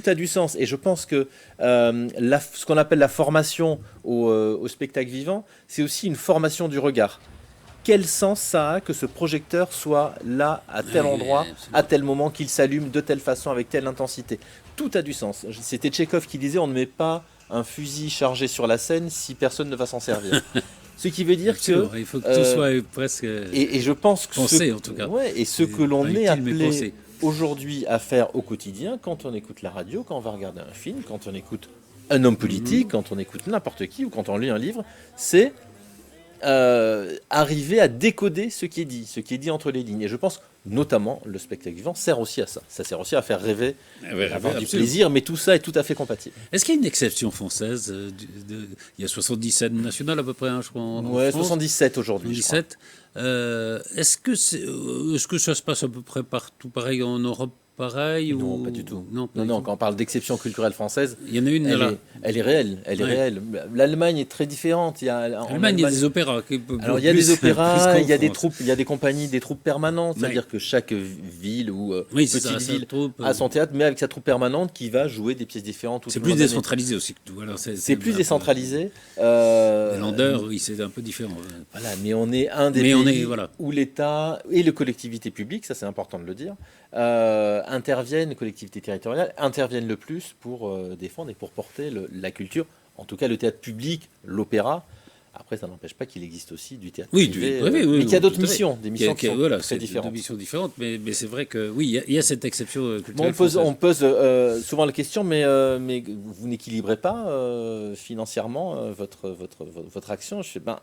a du sens. Et je pense que ce qu'on appelle la formation au spectacle vivant, c'est aussi une formation du regard. Quel sens ça a que ce projecteur soit là, à tel endroit, à tel moment, qu'il s'allume de telle façon, avec telle intensité. Tout a du sens. C'était Tchekhov qui disait « on ne met pas un fusil chargé sur la scène si personne ne va s'en servir ». Ce qui veut dire que... Il faut que tout soit presque et je pense que pensé, en tout cas. Ouais, et ce que l'on est appelé aujourd'hui à faire au quotidien, quand on écoute la radio, quand on va regarder un film, quand on écoute un homme politique, quand on écoute n'importe qui, ou quand on lit un livre, c'est... arriver à décoder ce qui est dit entre les lignes. Et je pense notamment le spectacle vivant sert aussi à ça. Ça sert aussi à faire rêver, à avoir du plaisir, mais tout ça est tout à fait compatible. Est-ce qu'il y a une exception française il y a 70 scènes nationales à peu près, je crois, en France. 77 aujourd'hui. 77. Est-ce que ça se passe à peu près partout pareil en Europe? Pareil non, ou... pas du tout. Non, quand on parle d'exception culturelle française, il y en a une elle est réelle. Réelle. L'Allemagne est très différente. L'Allemagne, il y a des opéras. Alors il y a des opéras, il y a des troupes, il y a des compagnies, des troupes permanentes. C'est-à-dire que chaque ville ou petite ville a son théâtre, mais avec sa troupe permanente qui va jouer des pièces différentes. C'est plus décentralisé aussi. Voilà, c'est plus décentralisé. Les Länder, oui, c'est un peu différent. Voilà, mais on est un des pays où l'État et les collectivités publiques, ça c'est important de le dire, interviennent, les collectivités territoriales interviennent le plus pour défendre et pour porter la culture, en tout cas le théâtre public, l'opéra. Après, ça n'empêche pas qu'il existe aussi du théâtre privé, mais qu'il y a d'autres missions, des missions qui sont très différentes. Des missions différentes, mais c'est vrai que oui, il y a cette exception culturelle. On pose souvent la question, mais vous n'équilibrez pas financièrement votre action. Par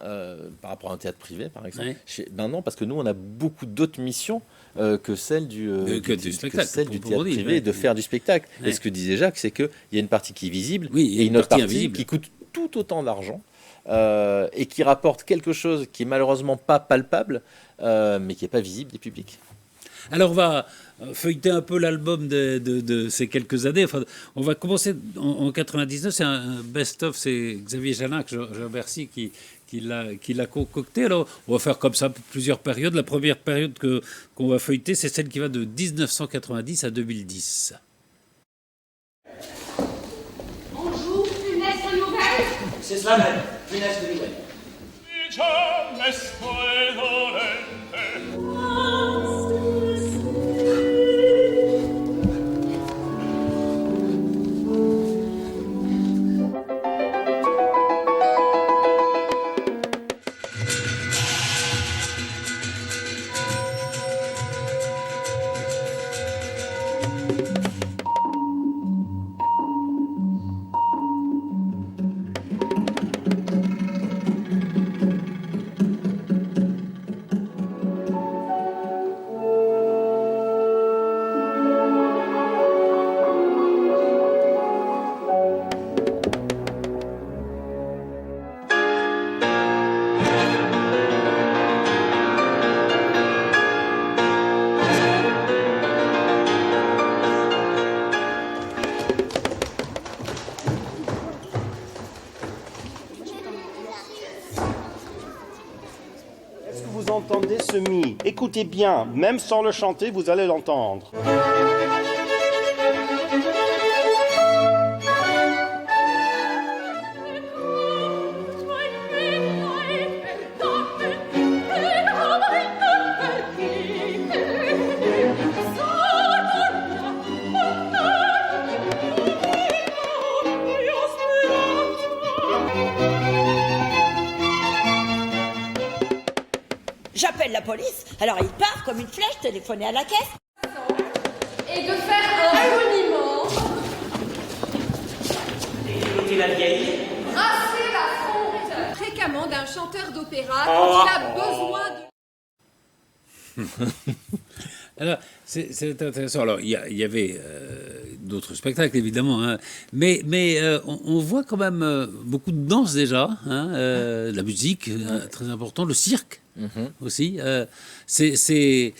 rapport à un théâtre privé, par exemple. Non, parce que nous, on a beaucoup d'autres missions que celle du théâtre privé, de faire du spectacle. Et ce que disait Jacques, c'est qu'il y a une partie qui est visible et une autre partie qui coûte tout autant d'argent. Et qui rapporte quelque chose qui est malheureusement pas palpable, mais qui n'est pas visible des publics. Alors on va feuilleter un peu l'album de ces quelques années. Enfin, on va commencer en 99, c'est un best-of, c'est Xavier Janin, que je remercie, qui l'a concocté. Alors on va faire comme ça plusieurs périodes. La première période qu'on va feuilleter, c'est celle qui va de 1990 à 2010. Bonjour, funeste nouvelle. C'est cela même, funeste nouvelle. Entendez ce mi. Écoutez bien, même sans le chanter, vous allez l'entendre. J'appelle la police, alors il part comme une flèche téléphoner à la caisse. Et de faire un monument. Et la vieille, notamment d'un chanteur d'opéra quand il a besoin de... Alors, c'est intéressant. Alors, il y avait d'autres spectacles, évidemment, hein, mais on voit quand même beaucoup de danse déjà, hein, de la musique, très important, le cirque aussi. C'est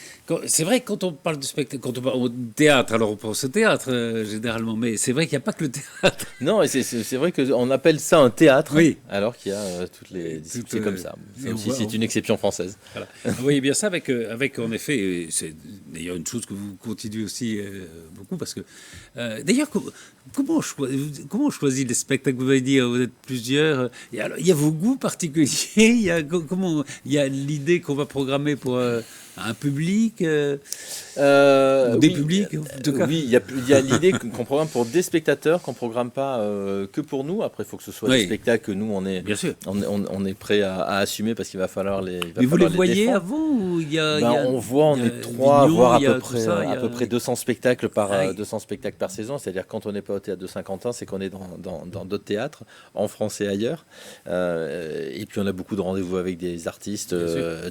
vrai que quand on parle de spectacle, quand on parle au théâtre, alors on pense au théâtre généralement, mais c'est vrai qu'il n'y a pas que le théâtre. Non, et c'est vrai qu'on appelle ça un théâtre, alors qu'il y a toutes les disciplines comme ça. Ça aussi, c'est une exception française. Voilà. Vous voyez bien ça avec en effet, c'est d'ailleurs une chose que vous continuez aussi beaucoup, parce que d'ailleurs, comment on choisit les spectacles? Vous m'avez dit, vous êtes plusieurs. Et alors, il y a vos goûts particuliers, il y a l'idée qu'on va programmer pour un public, ou des publics, en tout cas. Oui, il y a l'idée qu'on programme pour des spectateurs, qu'on programme pas que pour nous. Après, il faut que ce soit des spectacles que nous, on est prêt à assumer, parce qu'il va falloir les Mais vous les voyez avant, ou on voit, on est 3 à voir à peu près 200 spectacles par saison. C'est-à-dire, quand on n'est pas au théâtre de Saint-Quentin, c'est qu'on est dans d'autres théâtres, en France et ailleurs. Et puis, on a beaucoup de rendez-vous avec des artistes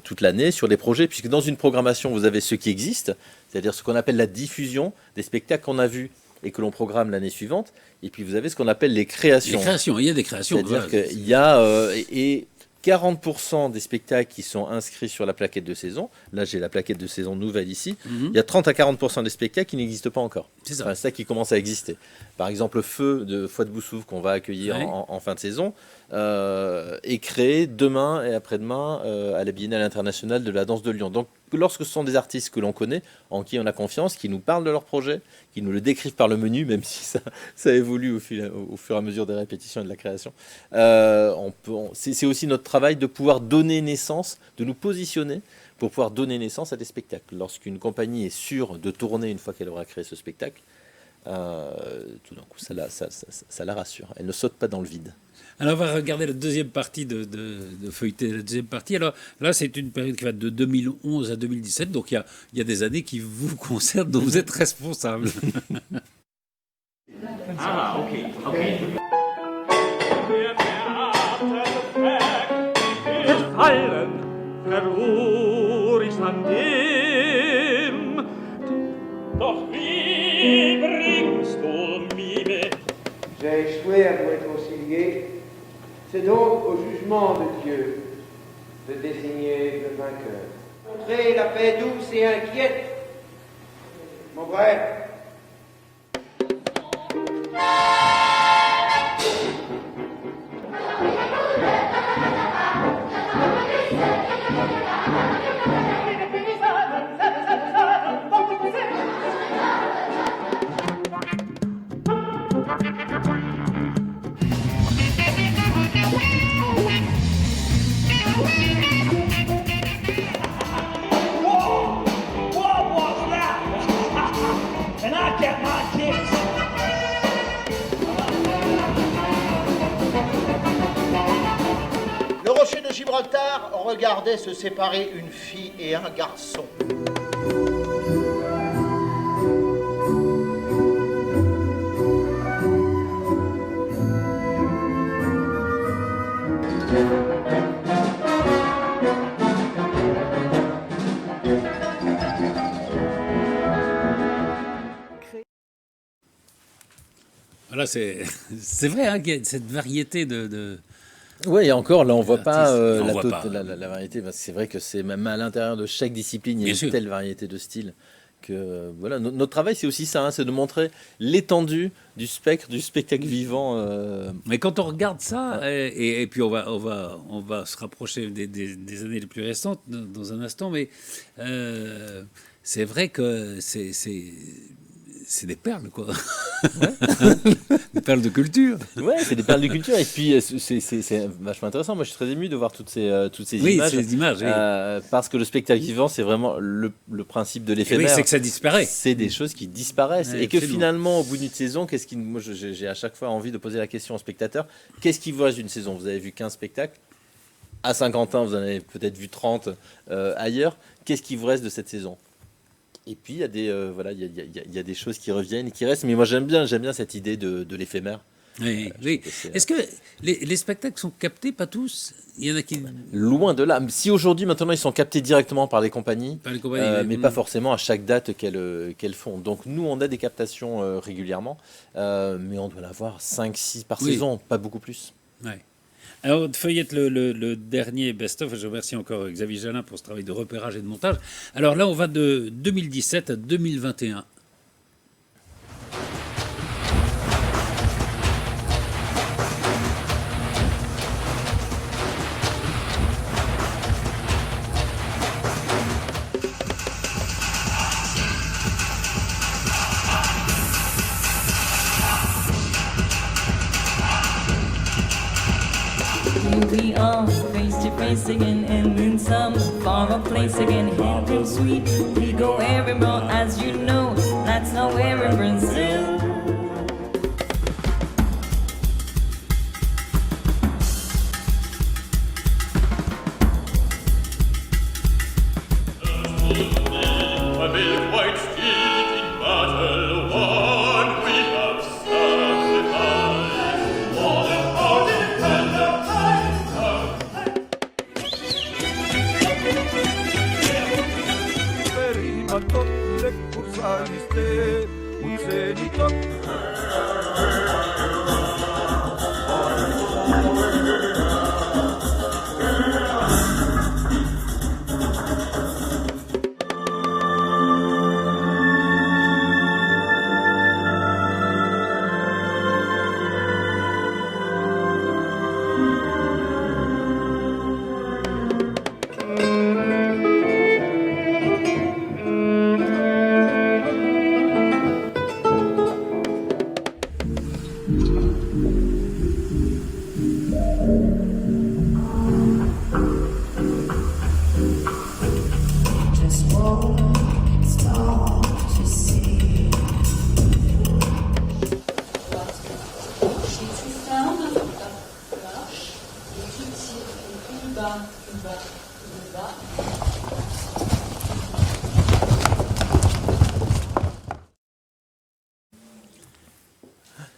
toute l'année sur des projets, puisque dans une programmation, vous avez ce qui existe, c'est-à-dire ce qu'on appelle la diffusion des spectacles qu'on a vus et que l'on programme l'année suivante. Et puis, vous avez ce qu'on appelle les créations. Les créations, il y a des créations. C'est-à-dire qu'il y a... et 40% des spectacles qui sont inscrits sur la plaquette de saison, là j'ai la plaquette de saison nouvelle ici, il y a 30 à 40% des spectacles qui n'existent pas encore. C'est ça. Enfin, c'est ça qui commence à exister. Par exemple, Feu de Foi de Boussouf, qu'on va accueillir en fin de saison, est créé demain et après-demain à la Biennale internationale de la danse de Lyon. Donc, lorsque ce sont des artistes que l'on connaît, en qui on a confiance, qui nous parlent de leur projet, qui nous le décrivent par le menu, même si ça évolue au fur et à mesure des répétitions et de la création, c'est aussi notre travail de pouvoir donner naissance, de nous positionner pour pouvoir donner naissance à des spectacles. Lorsqu'une compagnie est sûre de tourner une fois qu'elle aura créé ce spectacle, tout d'un coup, ça la rassure. Elle ne saute pas dans le vide. Alors, on va regarder la deuxième partie de feuilleter la deuxième partie. Alors là, c'est une période qui va de 2011 à 2017. Donc, il y a des années qui vous concernent, dont vous êtes responsable. Ah, ok. Doch wie bringst du mich? J'ai échoué à vous réconcilier. C'est donc au jugement de Dieu de désigner le vainqueur. Montrer la paix douce et inquiète, mon frère. Le rocher de Gibraltar regardait se séparer une fille et un garçon. Voilà, c'est vrai, hein, qu'il y a cette variété de... Oui, et encore, là, on ne voit pas la variété. C'est vrai que c'est même à l'intérieur de chaque discipline, il y a une telle variété de styles. Que, voilà, notre travail, c'est aussi ça, hein, c'est de montrer l'étendue du spectre, du spectacle vivant. Mais quand on regarde ça, et puis on va se rapprocher des années les plus récentes dans un instant, mais c'est vrai que c'est des perles, quoi. Ouais. Des perles de culture. Ouais, c'est des perles de culture. Et puis, c'est vachement intéressant. Moi, je suis très ému de voir toutes ces images. Oui, ces images, oui. Parce que le spectacle vivant, c'est vraiment le principe de l'éphémère. Oui, c'est que ça disparaît. C'est des choses qui disparaissent. Ouais, et que finalement, au bout d'une saison, moi, j'ai à chaque fois envie de poser la question aux spectateurs, qu'est-ce qui vous reste d'une saison? Vous avez vu 15 spectacles. À Saint-Quentin, vous en avez peut-être vu 30 ailleurs. Qu'est-ce qui vous reste de cette saison? Et puis il y a des choses qui reviennent et qui restent. Mais moi j'aime bien cette idée de l'éphémère. Oui, oui. Est-ce que les spectacles sont captés, pas tous? Il y en a qui... Loin de là. Si aujourd'hui, maintenant, ils sont captés directement par les compagnies, mais pas mm. forcément à chaque date qu'elles font. Donc nous, on a des captations régulièrement, mais on doit l'avoir 5-6 par saison, pas beaucoup plus. Ouais. Alors, feuillette le dernier best-of. Je remercie encore Xavier Jalin pour ce travail de repérage et de montage. Alors là, on va de 2017 à 2021. We are face to face again, and in some far place again. Hand and sweet, we go everywhere, as you know. That's nowhere in Brazil.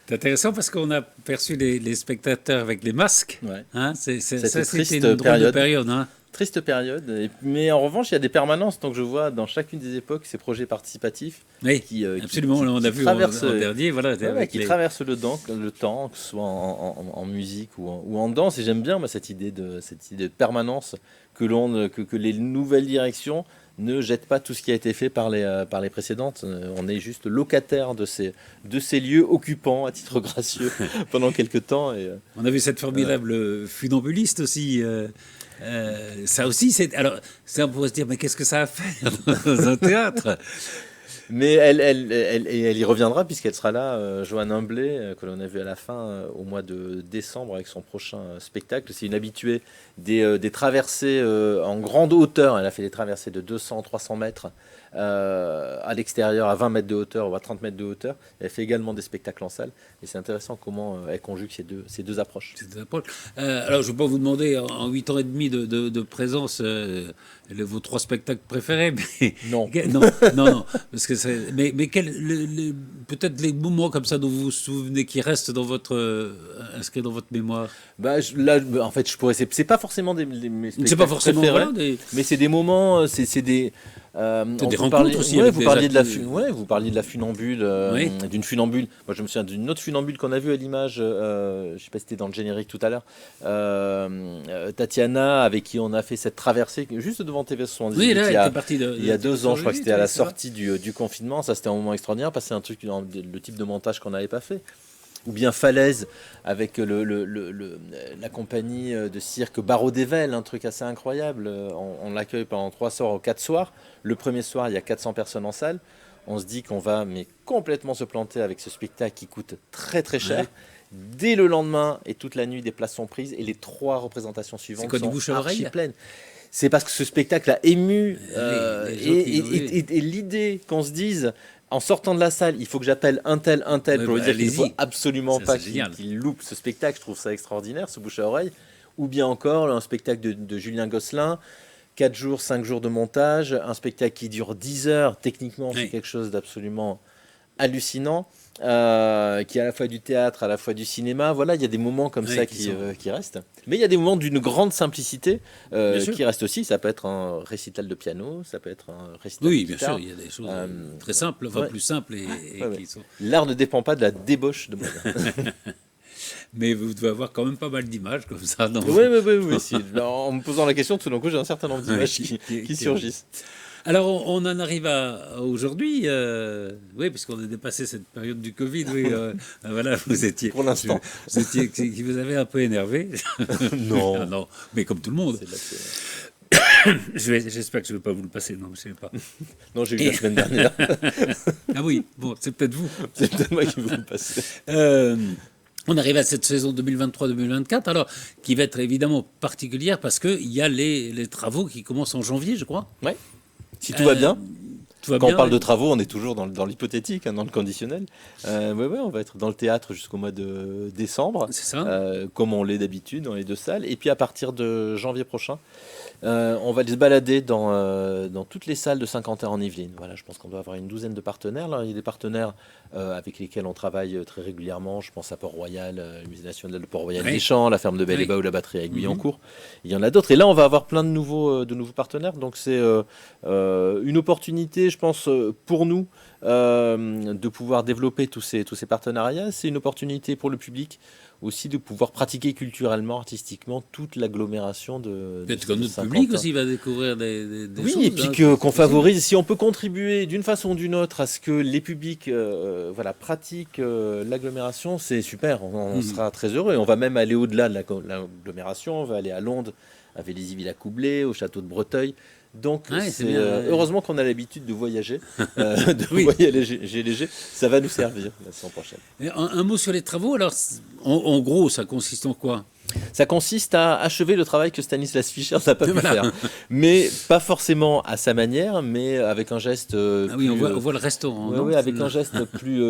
C'est intéressant parce qu'on a perçu les spectateurs avec les masques. Ouais. Hein, c'était une drôle de période. Hein. Triste période. Mais en revanche, il y a des permanences. Donc je vois dans chacune des époques ces projets participatifs. Oui, absolument. On a vu en dernier. Voilà, qui traversent le temps, que ce soit en musique ou en danse. Et j'aime bien cette idée de permanence que les nouvelles directions ne jettent pas tout ce qui a été fait par les précédentes. On est juste locataire de ces lieux occupants à titre gracieux pendant quelques temps. Et, on a vu cette formidable funambuliste aussi. Ça aussi, on pourrait se dire, mais qu'est-ce que ça a fait dans un théâtre? Mais elle y reviendra puisqu'elle sera là, Joanne Humblé, que l'on a vu à la fin au mois de décembre avec son prochain spectacle. C'est une habituée des traversées en grande hauteur. Elle a fait des traversées de 200-300 mètres à l'extérieur, à 20 mètres de hauteur ou à 30 mètres de hauteur. Elle fait également des spectacles en salle. Et c'est intéressant comment elle conjugue ces deux approches. Alors, je ne vais pas vous demander, en 8 ans et demi de présence, vos 3 spectacles préférés. Mais... Non. non. Parce que mais peut-être les moments comme ça dont vous vous souvenez qui restent inscrits dans votre mémoire. En fait, je pourrais. C'est pas forcément mes spectacles c'est pas forcément préférés, mais c'est des moments. C'est des. Des rencontres aussi. Vous parliez de la funambule, d'une funambule. Moi, je me souviens d'une autre funambule qu'on a vue à l'image. Je sais pas si c'était dans le générique tout à l'heure. Tatiana, avec qui on a fait cette traversée juste devant TV78. Oui, là, il y a 2 ans, je crois que c'était à la sortie du confinement. Ça, c'était un moment extraordinaire parce que c'est un truc, le type de montage qu'on n'avait pas fait. Ou bien Falaise avec la compagnie de cirque Barreau d'Ével, un truc assez incroyable. On l'accueille pendant 3 soirs ou 4 soirs. Le premier soir, il y a 400 personnes en salle. On se dit qu'on va complètement se planter avec ce spectacle qui coûte très très cher. Ouais. Dès le lendemain et toute la nuit, des places sont prises et les 3 représentations suivantes sont archi pleines. C'est parce que ce spectacle a ému et l'idée qu'on se dise... En sortant de la salle, il faut que j'appelle un tel pour lui dire qu'il ne faut absolument pas qu'il loupe ce spectacle. Je trouve ça extraordinaire, ce bouche à oreille. Ou bien encore un spectacle de Julien Gosselin, 4 jours, 5 jours de montage, un spectacle qui dure 10 heures. Techniquement, c'est quelque chose d'absolument hallucinant. Qui est à la fois du théâtre, à la fois du cinéma. Voilà, il y a des moments comme ça qui restent. Mais il y a des moments d'une grande simplicité qui restent aussi. Ça peut être un récital de piano, ça peut être un récital de guitare. Bien sûr, il y a des choses très simples, plus simples. Qui sont... L'art ne dépend pas de la débauche de moyens. Mais vous devez avoir quand même pas mal d'images comme ça. Oui. Si. En me posant la question, tout d'un coup, j'ai un certain nombre d'images qui surgissent. Alors, on en arrive à aujourd'hui, puisqu'on a dépassé cette période du Covid. Voilà, vous étiez. Pour l'instant. Qui vous avez un peu énervé. Non. Non, mais comme tout le monde. J'espère que je ne vais pas vous le passer. Non, je ne sais pas. Non, j'ai eu la semaine dernière. Ah oui, bon, c'est peut-être vous. C'est peut-être moi qui vous le passe. On arrive à cette saison 2023-2024, alors qui va être évidemment particulière parce qu'il y a les travaux qui commencent en janvier, je crois. Oui. Si tout va bien. Quand on parle de travaux, on est toujours dans l'hypothétique, dans le conditionnel. On va être dans le théâtre jusqu'au mois de décembre. C'est ça. Comme on l'est d'habitude dans les 2 salles. Et puis à partir de janvier prochain, on va aller se balader dans toutes les salles de Saint-Quentin en Yvelines. Voilà, je pense qu'on doit avoir une 12aine de partenaires. Là, il y a des partenaires avec lesquels on travaille très régulièrement. Je pense à Port-Royal, le Musée national de Port-Royal des Champs, la ferme de Belle-et-Bas ou la batterie à Guyancourt. Il y en a d'autres. Et là, on va avoir plein de nouveaux partenaires. Donc c'est une opportunité, je pense, pour nous de pouvoir développer tous ces partenariats. C'est une opportunité pour le public aussi de pouvoir pratiquer culturellement, artistiquement toute l'agglomération de peut-être que notre public aussi va découvrir des choses. Oui, et puis qu'on favorise, si on peut contribuer d'une façon ou d'une autre à ce que les publics pratiquent l'agglomération, c'est super, on sera très heureux. Et on va même aller au-delà de l'agglomération, on va aller à Londe, à Vélizy-Villacoublay, au château de Breteuil. Donc, heureusement qu'on a l'habitude de voyager, voyager léger. Ça va nous servir la saison prochaine. Un mot sur les travaux. Alors, en gros, ça consiste en quoi ? Ça consiste à achever le travail que Stanislas Fischer n'a pas pu faire. Mais pas forcément à sa manière, mais avec un geste on voit le restaurant. Avec un geste plus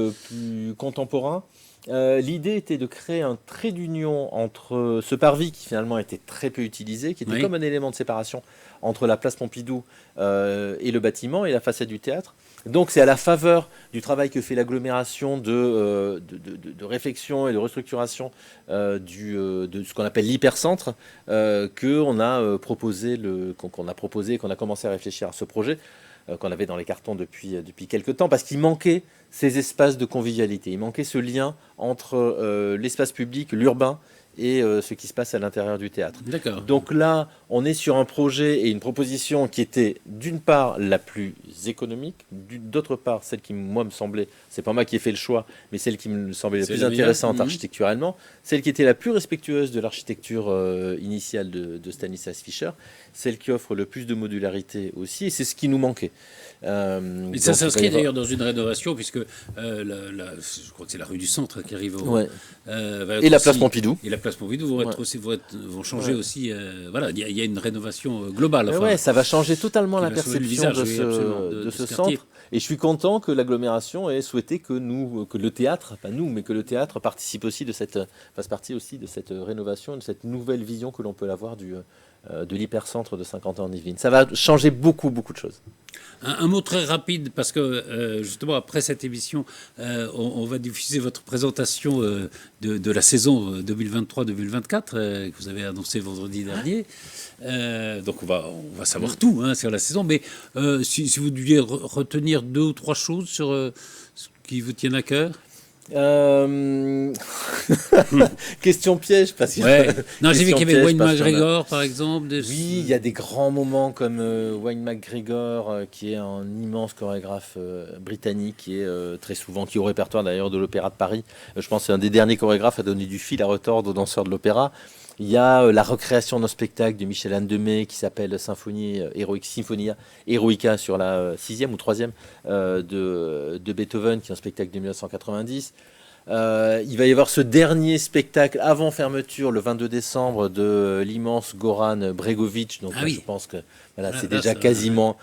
contemporain. L'idée était de créer un trait d'union entre ce parvis qui finalement était très peu utilisé, qui était comme un élément de séparation entre la place Pompidou et le bâtiment et la façade du théâtre. Donc c'est à la faveur du travail que fait l'agglomération de réflexion et de restructuration de ce qu'on appelle l'hypercentre qu'on a proposé, qu'on a commencé à réfléchir à ce projet qu'on avait dans les cartons depuis quelques temps, parce qu'il manquait ces espaces de convivialité, il manquait ce lien entre l'espace public, l'urbain, et ce qui se passe à l'intérieur du théâtre. D'accord. Donc là, on est sur un projet et une proposition qui était d'une part la plus économique, d'autre part celle qui, moi, me semblait, c'est pas moi qui ai fait le choix, mais celle qui me semblait la plus intéressante architecturalement, celle qui était la plus respectueuse de l'architecture initiale de Stanislas Fischer, celle qui offre le plus de modularité aussi, et c'est ce qui nous manquait. Mais ça s'inscrit d'ailleurs dans une rénovation, puisque je crois que c'est la rue du Centre qui arrive et la place Pompidou. Et la place Pompidou vont changer aussi. Il y a une rénovation globale. Ça va changer totalement la perception de ce centre. Et je suis content que l'agglomération ait souhaité que le théâtre, pas nous, mais que le théâtre fasse partie aussi de cette rénovation, de cette nouvelle vision que l'on peut avoir de l'hypercentre de Saint-Quentin en Yvelines. Ça va changer beaucoup de choses. Un mot très rapide, parce que justement après cette émission, on va diffuser votre présentation de la saison 2023-2024 que vous avez annoncé vendredi dernier. Donc on va savoir tout sur la saison, mais si vous deviez retenir 2 ou 3 choses sur ce qui vous tiennent à cœur. Question piège parce que non, j'ai vu qu'il y avait Wayne McGregor par exemple. Oui, il y a des grands moments comme Wayne McGregor qui est un immense chorégraphe britannique qui est très souvent qui est au répertoire d'ailleurs de l'Opéra de Paris. Je pense que c'est un des derniers chorégraphes à donner du fil à retordre aux danseurs de l'opéra. Il y a la recréation d'un spectacle de Michel-Anne Demey qui s'appelle Symphonia Eroica sur la 6e ou 3e de Beethoven, qui est un spectacle de 1990. Il va y avoir ce dernier spectacle avant fermeture le 22 décembre de l'immense Goran Bregovic. Donc je pense que Voilà, Là, c'est là, déjà ça- quasiment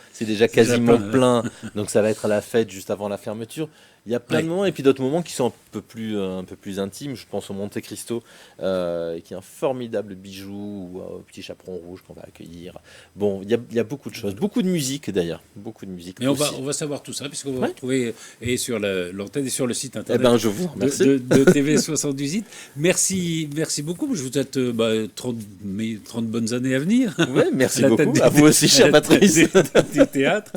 plein. Donc ça va être à la fête juste avant la fermeture. Il y a plein de moments et puis d'autres moments qui sont un peu plus intimes. Je pense au Monte Cristo, qui est un formidable bijou, ou au Petit Chaperon Rouge qu'on va accueillir. Bon, il y a beaucoup de choses, beaucoup de musique d'ailleurs, beaucoup de musique. Mais aussi. on va savoir tout ça, puisqu'on va retrouver et sur l'antenne et sur le site internet je vous remercie. de TV78. Merci beaucoup. Je vous souhaite 30 bonnes années à venir. Ouais, merci À la beaucoup. tête À vous aussi, cher Patrice. du théâtre.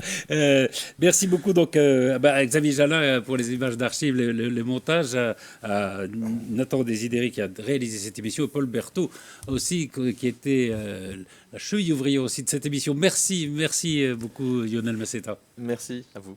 Merci beaucoup donc Xavier Jalin pour les images d'archives, les montages, à Nathan Desideri qui a réalisé cette émission, et Paul Berthaud aussi qui était la cheville ouvrière aussi de cette émission. Merci beaucoup Lionel Massetta. Merci à vous.